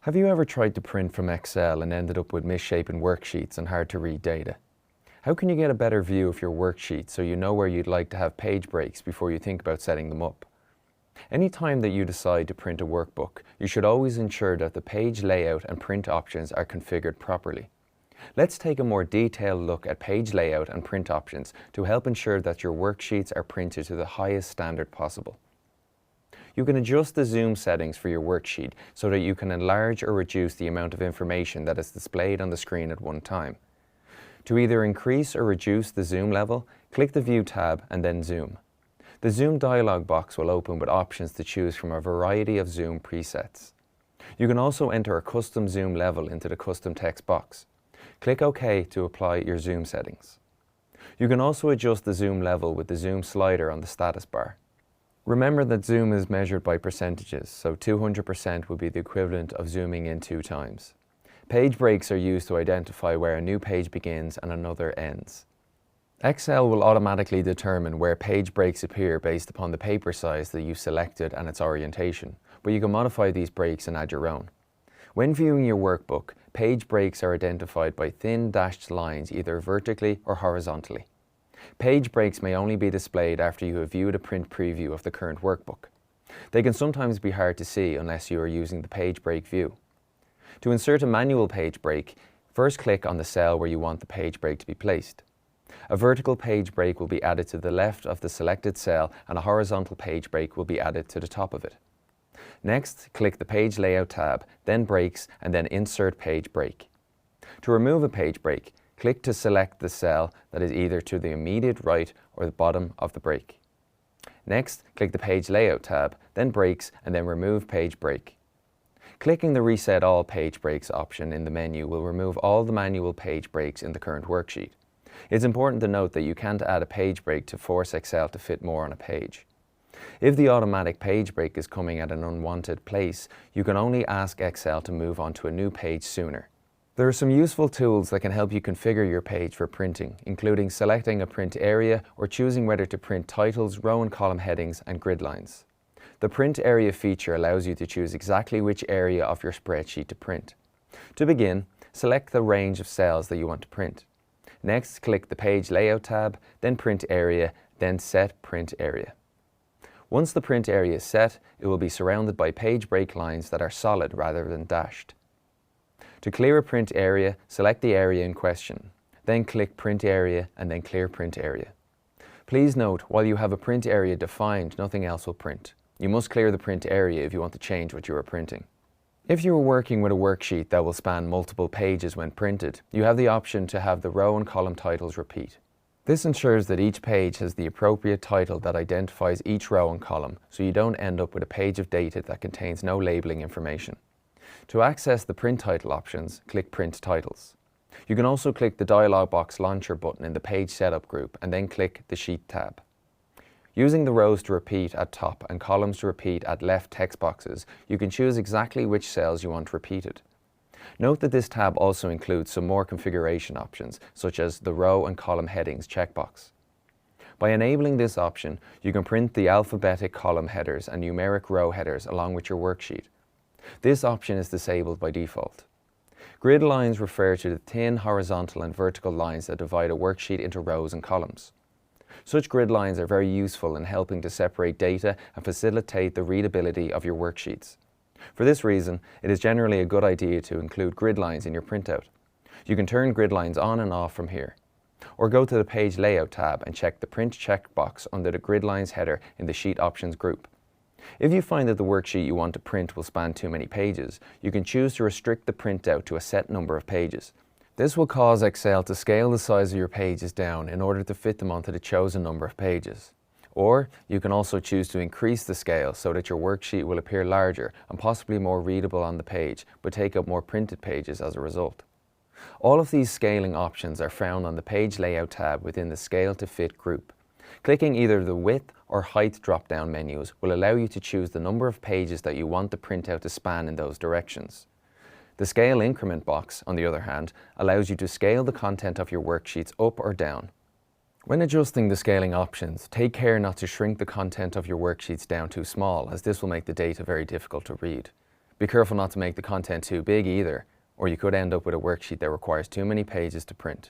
Have you ever tried to print from Excel and ended up with misshapen worksheets and hard to read data? How can you get a better view of your worksheet so you know where you'd like to have page breaks before you think about setting them up? Anytime that you decide to print a workbook, you should always ensure that the page layout and print options are configured properly. Let's take a more detailed look at page layout and print options to help ensure that your worksheets are printed to the highest standard possible. You can adjust the zoom settings for your worksheet so that you can enlarge or reduce the amount of information that is displayed on the screen at one time. To either increase or reduce the zoom level, click the View tab and then Zoom. The Zoom dialog box will open with options to choose from a variety of zoom presets. You can also enter a custom zoom level into the custom text box. Click OK to apply your zoom settings. You can also adjust the zoom level with the zoom slider on the status bar. Remember that zoom is measured by percentages, so 200% would be the equivalent of zooming in 2 times. Page breaks are used to identify where a new page begins and another ends. Excel will automatically determine where page breaks appear based upon the paper size that you selected and its orientation, but you can modify these breaks and add your own. When viewing your workbook, page breaks are identified by thin dashed lines either vertically or horizontally. Page breaks may only be displayed after you have viewed a print preview of the current workbook. They can sometimes be hard to see unless you are using the page break view. To insert a manual page break, first click on the cell where you want the page break to be placed. A vertical page break will be added to the left of the selected cell and a horizontal page break will be added to the top of it. Next, click the Page Layout tab, then Breaks, and then Insert Page Break. To remove a page break, click to select the cell that is either to the immediate right or the bottom of the break. Next, click the Page Layout tab, then Breaks, and then Remove Page Break. Clicking the Reset All Page Breaks option in the menu will remove all the manual page breaks in the current worksheet. It's important to note that you can't add a page break to force Excel to fit more on a page. If the automatic page break is coming at an unwanted place, you can only ask Excel to move on to a new page sooner. There are some useful tools that can help you configure your page for printing, including selecting a print area or choosing whether to print titles, row and column headings, and grid lines. The Print Area feature allows you to choose exactly which area of your spreadsheet to print. To begin, select the range of cells that you want to print. Next, click the Page Layout tab, then Print Area, then Set Print Area. Once the print area is set, it will be surrounded by page break lines that are solid rather than dashed. To clear a print area, select the area in question. Then click Print Area and then Clear Print Area. Please note, while you have a print area defined, nothing else will print. You must clear the print area if you want to change what you are printing. If you are working with a worksheet that will span multiple pages when printed, you have the option to have the row and column titles repeat. This ensures that each page has the appropriate title that identifies each row and column, so you don't end up with a page of data that contains no labeling information. To access the print title options, click Print Titles. You can also click the dialog box launcher button in the Page Setup group and then click the Sheet tab. Using the rows to repeat at top and columns to repeat at left text boxes, you can choose exactly which cells you want repeated. Note that this tab also includes some more configuration options, such as the row and column headings checkbox. By enabling this option, you can print the alphabetic column headers and numeric row headers along with your worksheet. This option is disabled by default. Grid lines refer to the thin horizontal and vertical lines that divide a worksheet into rows and columns. Such grid lines are very useful in helping to separate data and facilitate the readability of your worksheets. For this reason, it is generally a good idea to include grid lines in your printout. You can turn grid lines on and off from here. Or go to the Page Layout tab and check the Print checkbox under the Grid Lines header in the Sheet Options group. If you find that the worksheet you want to print will span too many pages, you can choose to restrict the printout to a set number of pages. This will cause Excel to scale the size of your pages down in order to fit them onto the chosen number of pages. Or you can also choose to increase the scale so that your worksheet will appear larger and possibly more readable on the page, but take up more printed pages as a result. All of these scaling options are found on the Page Layout tab within the Scale to Fit group. Clicking either the Width or Height drop-down menus will allow you to choose the number of pages that you want the printout to span in those directions. The Scale Increment box, on the other hand, allows you to scale the content of your worksheets up or down. When adjusting the scaling options, take care not to shrink the content of your worksheets down too small, as this will make the data very difficult to read. Be careful not to make the content too big either, or you could end up with a worksheet that requires too many pages to print.